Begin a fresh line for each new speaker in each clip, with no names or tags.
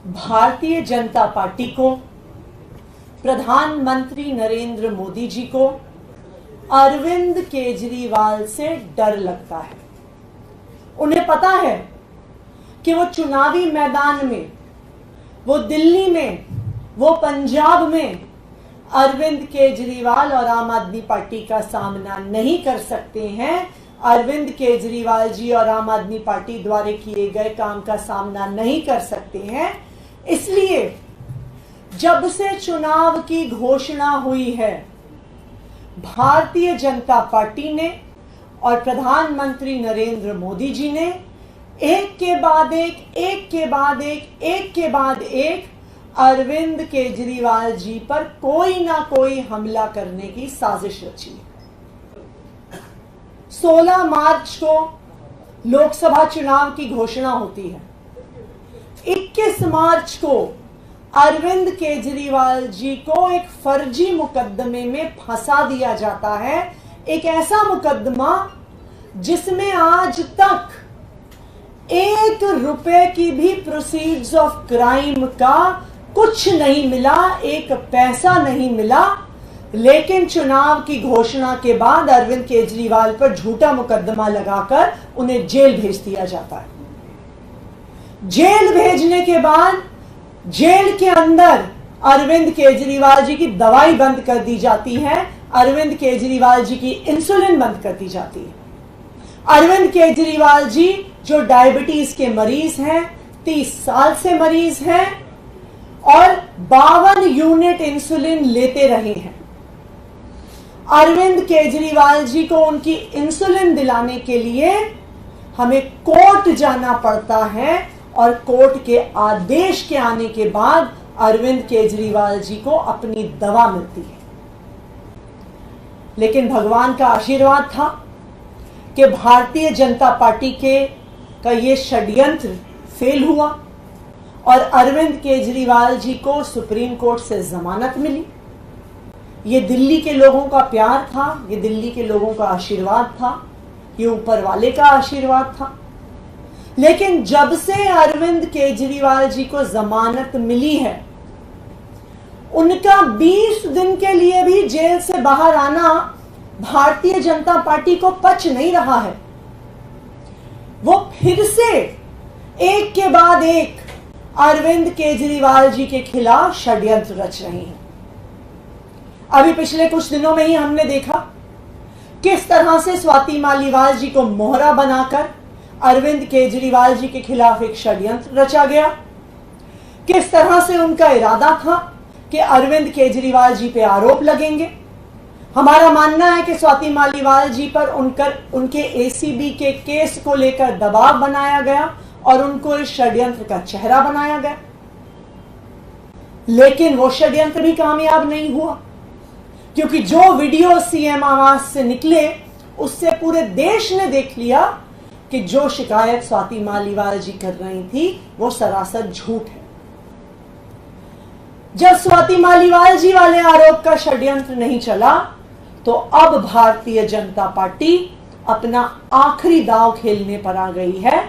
Bharatiya Janata party को, प्रधानमंत्री नरेंद्र मोदी जी को अरविंद केजरीवाल से डर लगता है। उन्हें पता है कि वो चुनावी मैदान में, वो दिल्ली में, वो पंजाब में अरविंद केजरीवाल और आम आदमी पार्टी का सामना नहीं कर सकते हैं। अरविंद केजरीवाल जी और आम आदमी पार्टी द्वारा किए गए काम का सामना नहीं कर सकते हैं। इसलिए जब से चुनाव की घोषणा हुई है, भारतीय जनता पार्टी ने और प्रधानमंत्री नरेंद्र मोदी जी ने एक के बाद एक अरविंद केजरीवाल जी पर कोई ना कोई हमला करने की साजिश रची। 16 मार्च को लोकसभा चुनाव की घोषणा होती है। 21 मार्च को अरविंद केजरीवाल जी को एक फर्जी मुकदमे में फंसा दिया जाता है। एक ऐसा मुकदमा जिसमें आज तक 1 रुपए की भी प्रोसीड्स ऑफ क्राइम का कुछ नहीं मिला, 1 पैसा नहीं मिला। लेकिन चुनाव की घोषणा के बाद अरविंद केजरीवाल पर झूठा मुकदमा लगाकर उन्हें जेल भेज दिया जाता है। जेल भेजने के बाद जेल के अंदर अरविंद केजरीवाल जी की दवाई बंद कर दी जाती है, अरविंद केजरीवाल जी की इंसुलिन बंद कर दी जाती है। अरविंद केजरीवाल जी जो डायबिटीज के मरीज हैं, 30 साल से मरीज हैं और 52 यूनिट इंसुलिन लेते रहे हैं। अरविंद केजरीवाल जी को उनकी इंसुलिन दिलाने के लिए हमें कोर्ट जाना पड़ता है और कोर्ट के आदेश के आने के बाद अरविंद केजरीवाल जी को अपनी दवा मिलती है। लेकिन भगवान का आशीर्वाद था कि भारतीय जनता पार्टी का ये षड्यंत्र फेल हुआ और अरविंद केजरीवाल जी को सुप्रीम कोर्ट से जमानत मिली। ये दिल्ली के लोगों का प्यार था, ये दिल्ली के लोगों का आशीर्वाद था, ये ऊपर वाले का आशीर्वाद था। लेकिन जब से अरविंद केजरीवाल जी को जमानत मिली है, उनका 20 दिन के लिए भी जेल से बाहर आना भारतीय जनता पार्टी को पच नहीं रहा है। वो फिर से एक के बाद एक अरविंद केजरीवाल जी के खिलाफ षड्यंत्र रच रही हैं। अभी पिछले कुछ दिनों में ही हमने देखा किस तरह से स्वाति मालीवाल जी को मोहरा बनाकर अरविंद केजरीवाल जी के खिलाफ एक षड्यंत्र रचा गया। किस तरह से उनका इरादा था कि अरविंद केजरीवाल जी पे आरोप लगेंगे। हमारा मानना है कि स्वाति मालीवाल जी पर उनके एसीबी के केस को लेकर दबाव बनाया गया और उनको इस षड्यंत्र का चेहरा बनाया गया। लेकिन वो षड्यंत्र भी कामयाब नहीं हुआ, क्योंकि जो वीडियो सीएम आवास से निकले उससे पूरे देश ने देख लिया कि जो शिकायत स्वाति मालीवाल जी कर रही थी वो सरासर झूठ है। जब स्वाति मालीवाल जी वाले आरोप का षड्यंत्र नहीं चला तो अब भारतीय जनता पार्टी अपना आखिरी दांव खेलने पर आ गई है।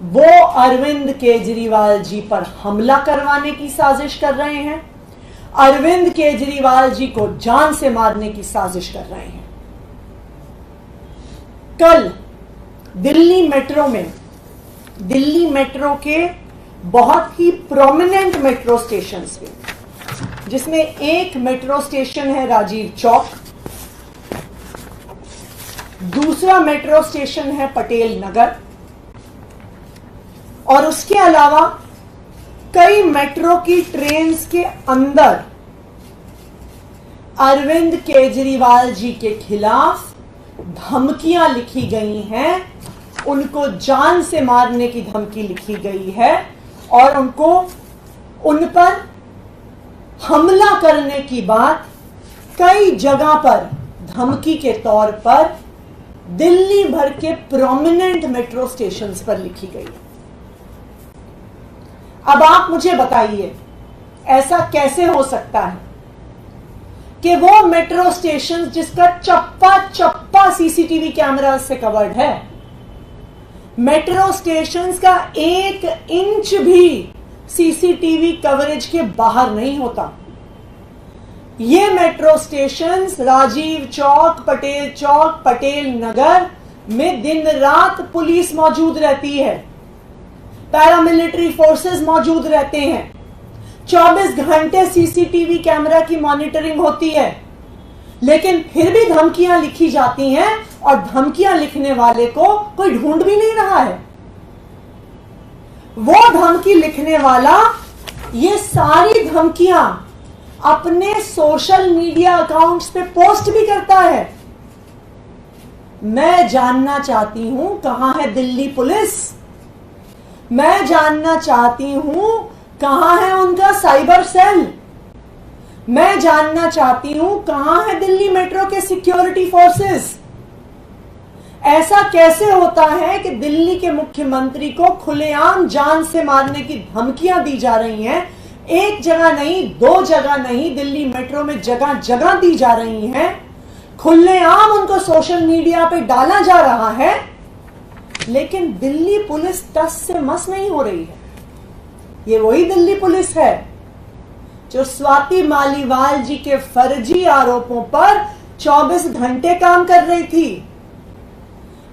वो अरविंद केजरीवाल जी पर हमला करवाने की साजिश कर रहे हैं, अरविंद केजरीवाल जी को जान से मारने की साजिश कर रहे हैं। कल दिल्ली मेट्रो के बहुत ही प्रोमिनेंट मेट्रो स्टेशंस पे, जिसमें एक मेट्रो स्टेशन है राजीव चौक, दूसरा मेट्रो स्टेशन है पटेल नगर और उसके अलावा कई मेट्रो की ट्रेन्स के अंदर अरविंद केजरीवाल जी के खिलाफ धमकियां लिखी गई हैं। उनको जान से मारने की धमकी लिखी गई है और उन पर हमला करने की बात कई जगह पर धमकी के तौर पर दिल्ली भर के प्रोमिनेंट मेट्रो स्टेशंस पर लिखी गई है। अब आप मुझे बताइए, ऐसा कैसे हो सकता है कि वो मेट्रो स्टेशन जिसका चप्पा चप्पा सीसीटीवी कैमरा से कवर्ड है, मेट्रो स्टेशंस का 1 इंच भी सीसीटीवी कवरेज के बाहर नहीं होता। ये मेट्रो स्टेशंस राजीव चौक, पटेल नगर में दिन रात पुलिस मौजूद रहती है, पैरामिलिट्री फोर्सेस मौजूद रहते हैं, 24 घंटे सीसीटीवी कैमरा की मॉनिटरिंग होती है। लेकिन फिर भी धमकियां लिखी जाती हैं और धमकियां लिखने वाले को कोई ढूंढ भी नहीं रहा है। वो धमकी लिखने वाला ये सारी धमकियां अपने सोशल मीडिया अकाउंट्स पे पोस्ट भी करता है। मैं जानना चाहती हूं कहां है दिल्ली पुलिस, मैं जानना चाहती हूं कहां है उनका साइबर सेल, मैं जानना चाहती हूं कहां है दिल्ली मेट्रो के सिक्योरिटी फोर्सेस। ऐसा कैसे होता है कि दिल्ली के मुख्यमंत्री को खुलेआम जान से मारने की धमकियां दी जा रही हैं? एक जगह नहीं, 2 जगह नहीं, दिल्ली मेट्रो में जगह जगह दी जा रही हैं। खुलेआम उनको सोशल मीडिया पे डाला जा रहा है, लेकिन दिल्ली पुलिस टस से मस नहीं हो रही है। ये वही दिल्ली पुलिस है जो स्वाति मालीवाल जी के फर्जी आरोपों पर 24 घंटे काम कर रही थी,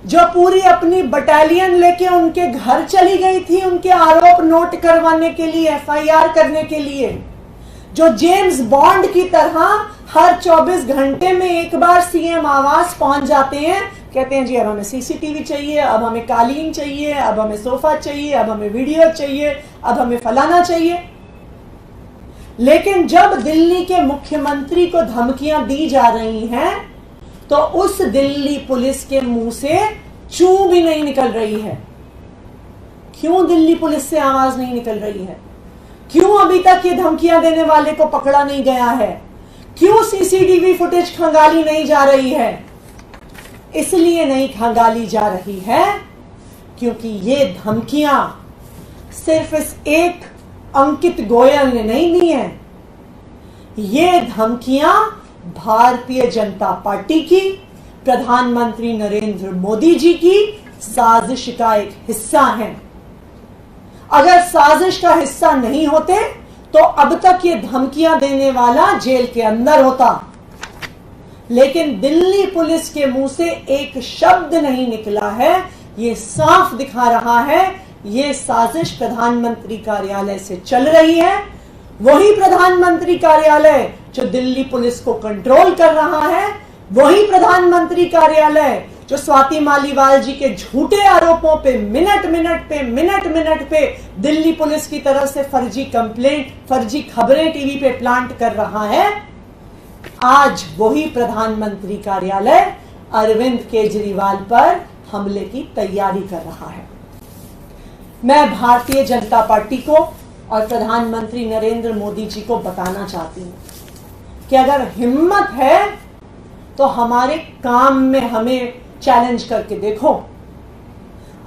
जो पूरी अपनी बटालियन लेके उनके घर चली गई थी उनके आरोप नोट करवाने के लिए, एफआईआर करने के लिए, जो जेम्स बॉन्ड की तरह हर 24 घंटे में एक बार सीएम आवास पहुंच जाते हैं, कहते हैं जी अब हमें सीसीटीवी चाहिए, अब हमें कालीन चाहिए, अब हमें सोफा चाहिए, अब हमें वीडियो चाहिए, अब हमें फलाना चाहिए। लेकिन जब दिल्ली के मुख्यमंत्री को धमकियां दी जा रही हैं तो उस दिल्ली पुलिस के मुंह से चू भी नहीं निकल रही है। क्यों दिल्ली पुलिस से आवाज नहीं निकल रही है? क्यों अभी तक ये धमकियां देने वाले को पकड़ा नहीं गया है? क्यों सीसीटीवी फुटेज खंगाली नहीं जा रही है? इसलिए नहीं खंगाली जा रही है क्योंकि ये धमकियां सिर्फ इस एक अंकित गोयल ने नहीं दी हैं। ये धमकियां भारतीय जनता पार्टी की, प्रधानमंत्री नरेंद्र मोदी जी की साजिश का एक हिस्सा हैं। अगर साजिश का हिस्सा नहीं होते तो अब तक ये धमकियां देने वाला जेल के अंदर होता। लेकिन दिल्ली पुलिस के मुंह से एक शब्द नहीं निकला है। ये साफ दिखा रहा है ये साजिश प्रधानमंत्री कार्यालय से चल रही है। वही प्रधानमंत्री कार्यालय जो दिल्ली पुलिस को कंट्रोल कर रहा है, वही प्रधानमंत्री कार्यालय जो स्वाति मालीवाल जी के झूठे आरोपों पे मिनट मिनट पे दिल्ली पुलिस की तरफ से फर्जी कंप्लेंट, फर्जी खबरें टीवी पे प्लांट कर रहा है। आज वही प्रधानमंत्री कार्यालय अरविंद केजरीवाल पर हमले की तैयारी कर रहा है। मैं भारतीय जनता पार्टी को और प्रधानमंत्री नरेंद्र मोदी जी को बताना चाहती हूं कि अगर हिम्मत है तो हमारे काम में हमें चैलेंज करके देखो।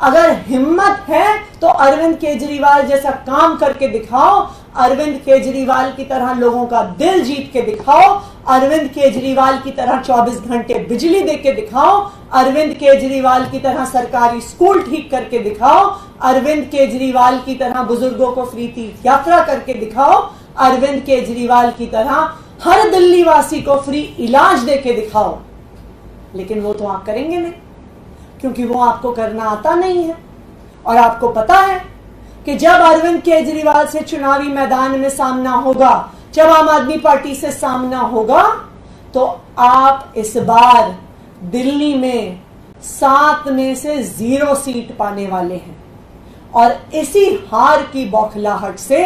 अगर हिम्मत है तो अरविंद केजरीवाल जैसा काम करके दिखाओ, अरविंद केजरीवाल की तरह लोगों का दिल जीत के दिखाओ, अरविंद केजरीवाल की तरह 24 घंटे बिजली दे के दिखाओ, अरविंद केजरीवाल की तरह सरकारी स्कूल ठीक करके दिखाओ, अरविंद केजरीवाल की तरह बुजुर्गों को फ्री तीर्थ यात्रा करके दिखाओ, अरविंद केजरीवाल की तरह हर दिल्ली वासी को फ्री इलाज दे के दिखाओ। लेकिन वो तो आप करेंगे नहीं, क्योंकि वो आपको करना आता नहीं है। और आपको पता है कि जब अरविंद केजरीवाल से चुनावी मैदान में सामना होगा, जब आम आदमी पार्टी से सामना होगा, तो आप इस बार दिल्ली में 7 में से 0 सीट पाने वाले हैं। और इसी हार की बौखलाहट से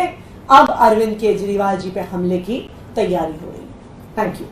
अब अरविंद केजरीवाल जी पे हमले की तैयारी हो रही है। Thank you.